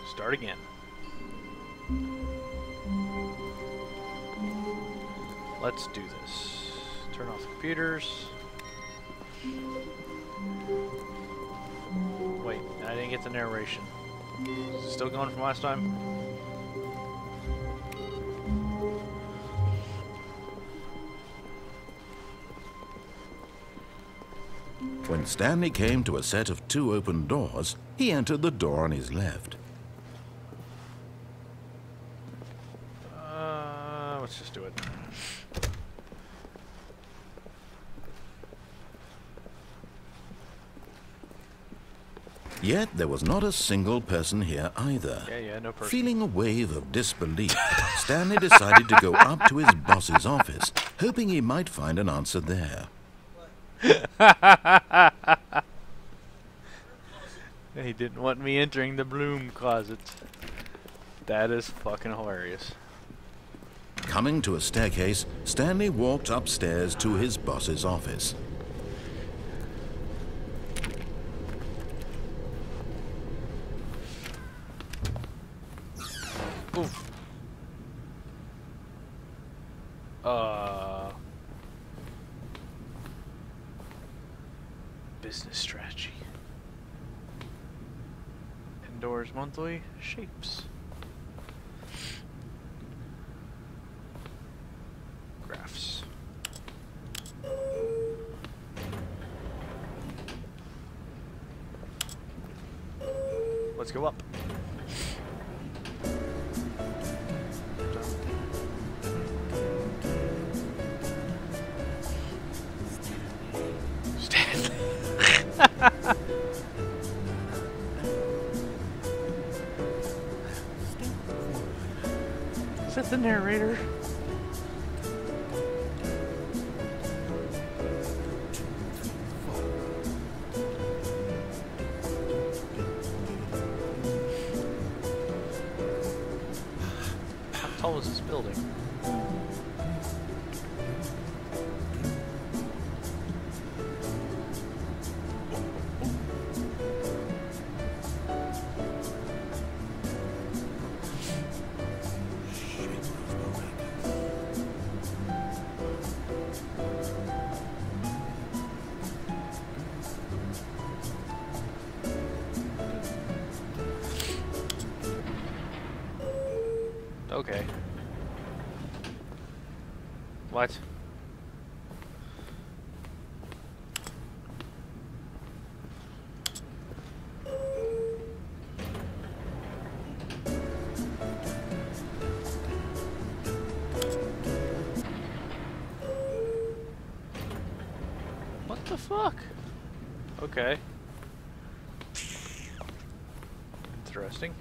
Start again. Let's do this. Turn off the computers. Wait, I didn't get the narration. Is it still going from last time? When Stanley came to a set of 2 open doors, he entered the door on his left. Let's just do it. Yet there was not a single person here either. Yeah, no person. Feeling a wave of disbelief, Stanley decided to go up to his boss's office, hoping he might find an answer there. He didn't want me entering the broom closet. That is fucking hilarious. Coming to a staircase, Stanley walked upstairs to his boss's office. Oof. Business strategy. Indoors monthly shapes. Graphs. Let's go up. Stanley. Is that the narrator? How tall is this building? Okay. What? What the fuck? Okay. Interesting.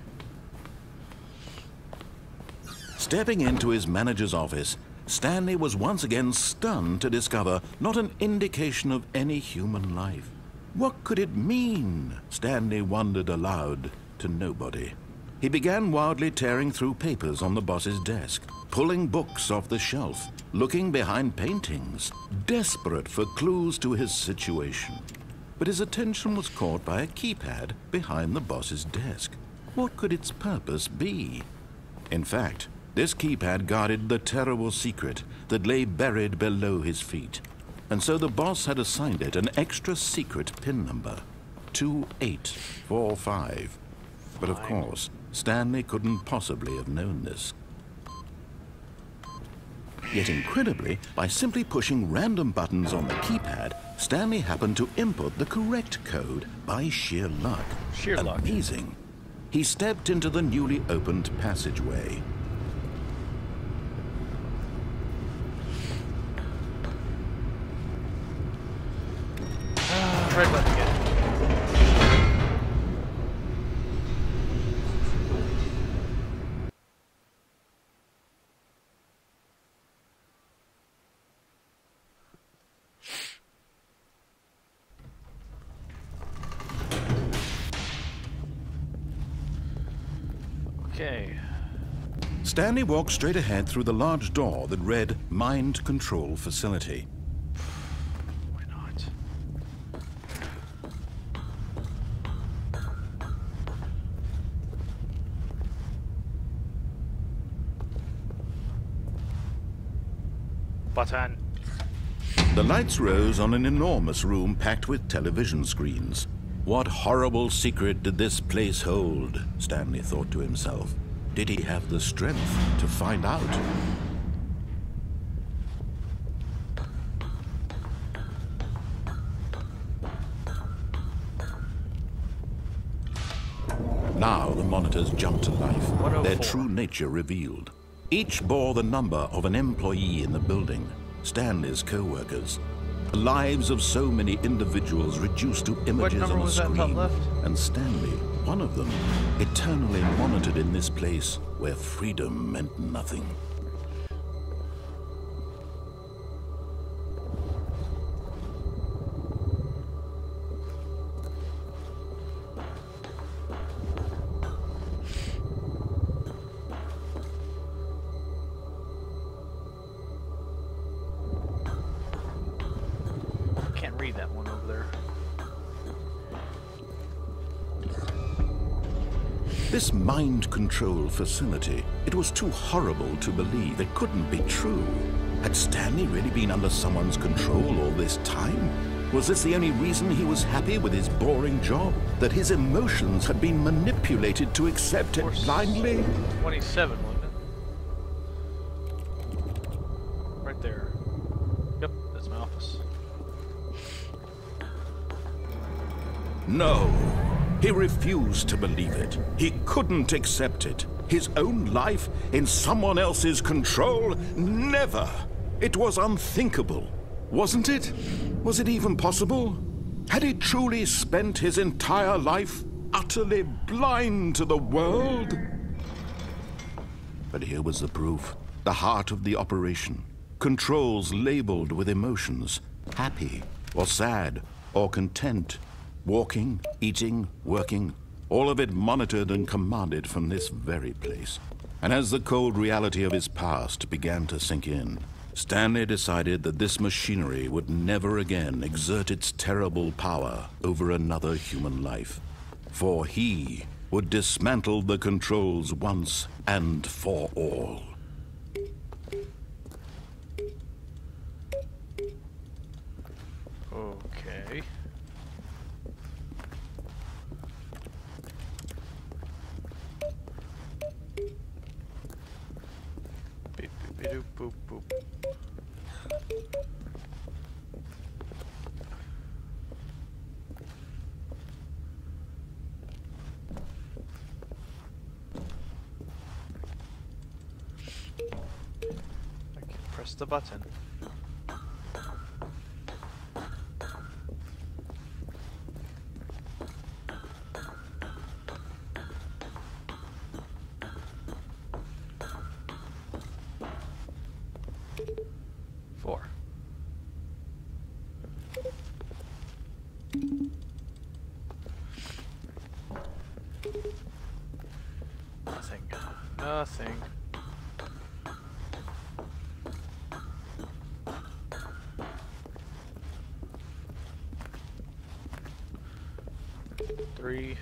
Stepping into his manager's office, Stanley was once again stunned to discover not an indication of any human life. What could it mean? Stanley wondered aloud to nobody. He began wildly tearing through papers on the boss's desk, pulling books off the shelf, looking behind paintings, desperate for clues to his situation. But his attention was caught by a keypad behind the boss's desk. What could its purpose be? In fact, this keypad guarded the terrible secret that lay buried below his feet. And so the boss had assigned it an extra secret PIN number, 2845. But of course, Stanley couldn't possibly have known this. Yet incredibly, by simply pushing random buttons on the keypad, Stanley happened to input the correct code by sheer luck. Sheer luck. Amazing. He stepped into the newly opened passageway. Red button again. Okay. Stanley walked straight ahead through the large door that read Mind Control Facility. Why not? Button. The lights rose on an enormous room packed with television screens. What horrible secret did this place hold? Stanley thought to himself. Did he have the strength to find out? Now the monitors jumped to life, their true nature revealed. Each bore the number of an employee in the building, Stanley's co-workers. The lives of so many individuals reduced to images on a screen. And Stanley, one of them, eternally monitored in this place where freedom meant nothing. Read that one over there. This mind control facility, it was too horrible to believe. It couldn't be true. Had Stanley really been under someone's control all this time? Was this the only reason he was happy with his boring job? That his emotions had been manipulated to accept it blindly? 27, wasn't it? Right there. Yep, that's my office. No, he refused to believe it. He couldn't accept it. His own life in someone else's control? Never! It was unthinkable. Wasn't it? Was it even possible? Had he truly spent his entire life utterly blind to the world? But here was the proof. The heart of the operation. Controls labeled with emotions. Happy, or sad, or content. Walking, eating, working, all of it monitored and commanded from this very place. And as the cold reality of his past began to sink in, Stanley decided that this machinery would never again exert its terrible power over another human life. For he would dismantle the controls once and for all. Okay. Beep, beep, beep, boop, boop. I can press the button. Nothing. Three.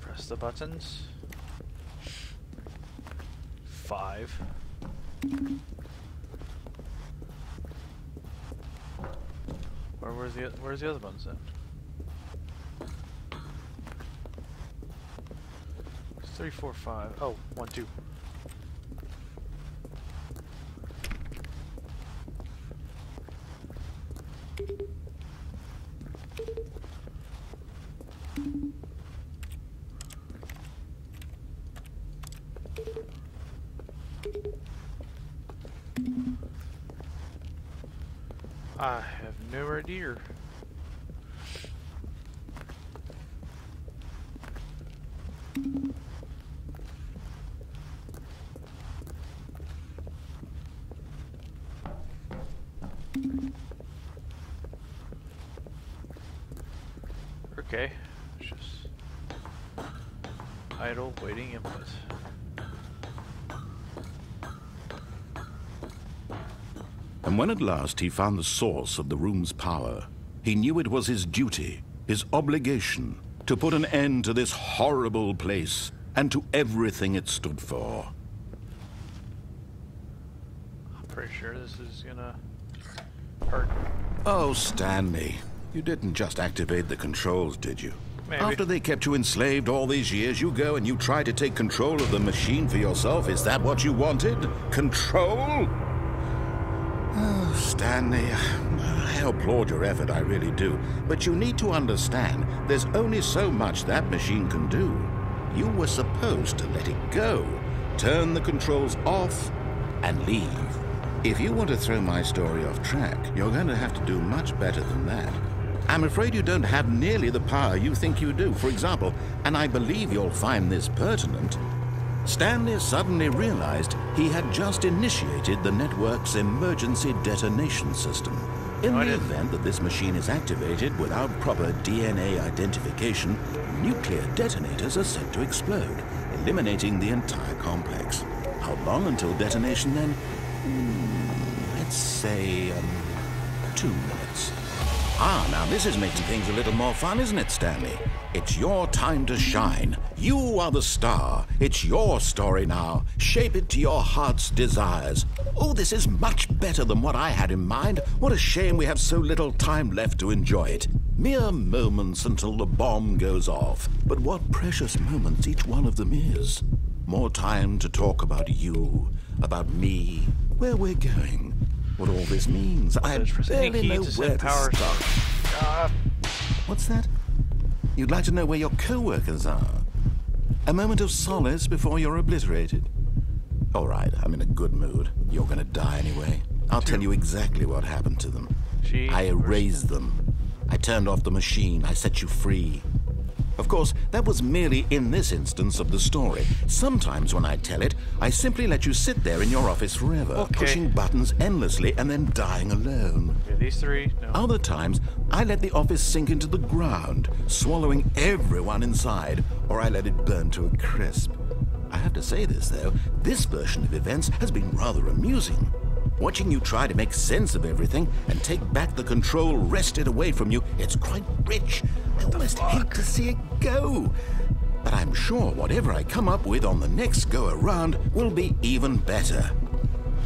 Press the buttons. 5. Where's the other buttons then? 3, 4, 5. Oh, 1, 2. I have no idea. Okay, it's just idle, waiting input. And when at last he found the source of the room's power, he knew it was his duty, his obligation, to put an end to this horrible place and to everything it stood for. pretty sure this is gonna hurt. Oh, Stanley. You didn't just activate the controls, did you? Maybe. After they kept you enslaved all these years, you go and you try to take control of the machine for yourself. Is that what you wanted? Control? Oh, Stanley, I applaud your effort, I really do. But you need to understand, there's only so much that machine can do. You were supposed to let it go, turn the controls off, and leave. If you want to throw my story off track, you're going to have to do much better than that. I'm afraid you don't have nearly the power you think you do. For example, and I believe you'll find this pertinent, Stanley suddenly realized he had just initiated the network's emergency detonation system. In the event that this machine is activated without proper DNA identification, nuclear detonators are set to explode, eliminating the entire complex. How long until detonation then? Let's say 2 minutes. Ah, now this is making things a little more fun, isn't it, Stanley? It's your time to shine. You are the star. It's your story now. Shape it to your heart's desires. Oh, this is much better than what I had in mind. What a shame we have so little time left to enjoy it. Mere moments until the bomb goes off. But what precious moments each one of them is. More time to talk about you, about me, where we're going, what all this means. I barely know where to start. What's that? You'd like to know where your co-workers are? A moment of solace before you're obliterated? All right, I'm in a good mood. You're gonna die anyway. I'll tell you exactly what happened to them. I erased them. I turned off the machine. I set you free. Of course, that was merely in this instance of the story. Sometimes when I tell it, I simply let you sit there in your office forever, pushing buttons endlessly and then dying alone. Okay, these 3? No. Other times, I let the office sink into the ground, swallowing everyone inside, or I let it burn to a crisp. I have to say this, though, this version of events has been rather amusing. Watching you try to make sense of everything and take back the control wrested away from you, it's quite rich. I almost hate to see it go. But I'm sure whatever I come up with on the next go-around will be even better.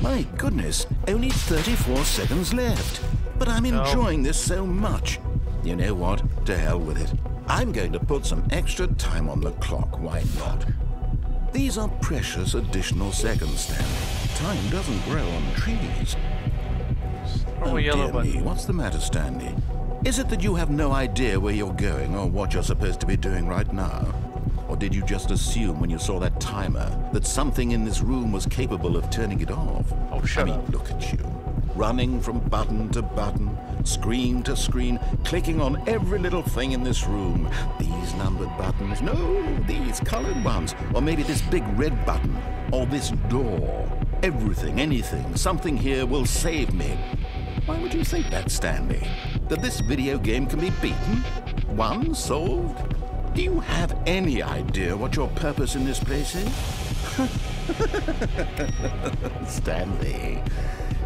My goodness, only 34 seconds left. But I'm enjoying this so much. You know what? To hell with it. I'm going to put some extra time on the clock, why not? These are precious additional seconds, Stanley. Time doesn't grow on trees. Oh, dear me, what's the matter, Stanley? Is it that you have no idea where you're going or what you're supposed to be doing right now? Or did you just assume when you saw that timer that something in this room was capable of turning it off? Oh, shut up. I mean, look at you. Running from button to button, screen to screen, clicking on every little thing in this room. These numbered buttons, no, these colored ones. Or maybe this big red button, or this door. Everything, anything, something here will save me. Why would you think that, Stanley? That this video game can be beaten? Won? Solved? Do you have any idea what your purpose in this place is? Stanley,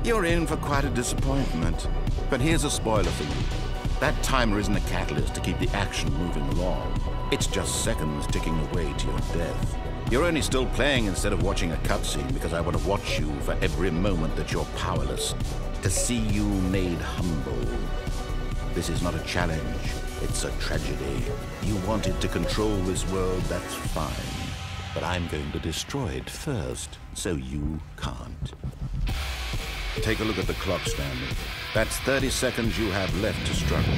you're in for quite a disappointment. But here's a spoiler for you. That timer isn't a catalyst to keep the action moving along. It's just seconds ticking away to your death. You're only still playing instead of watching a cutscene because I want to watch you for every moment that you're powerless. To see you made humble. This is not a challenge. It's a tragedy. You wanted to control this world, that's fine. But I'm going to destroy it first, so you can't. Take a look at the clock, Stanley. That's 30 seconds you have left to struggle.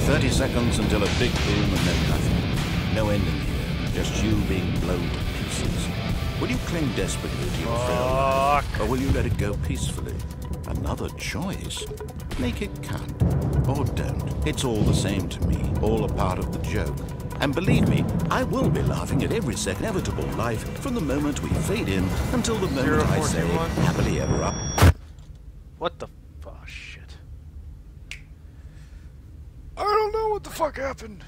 30 seconds until a big boom and then nothing. No ending here, just you being blown to pieces. Will you cling desperately to your failure? Or will you let it go peacefully? Another choice. Make it count. Or don't. It's all the same to me. All a part of the joke. And believe me, I will be laughing at every inevitable life from the moment we fade in until the moment I say, happily ever up. What the shit. I don't know what the fuck happened.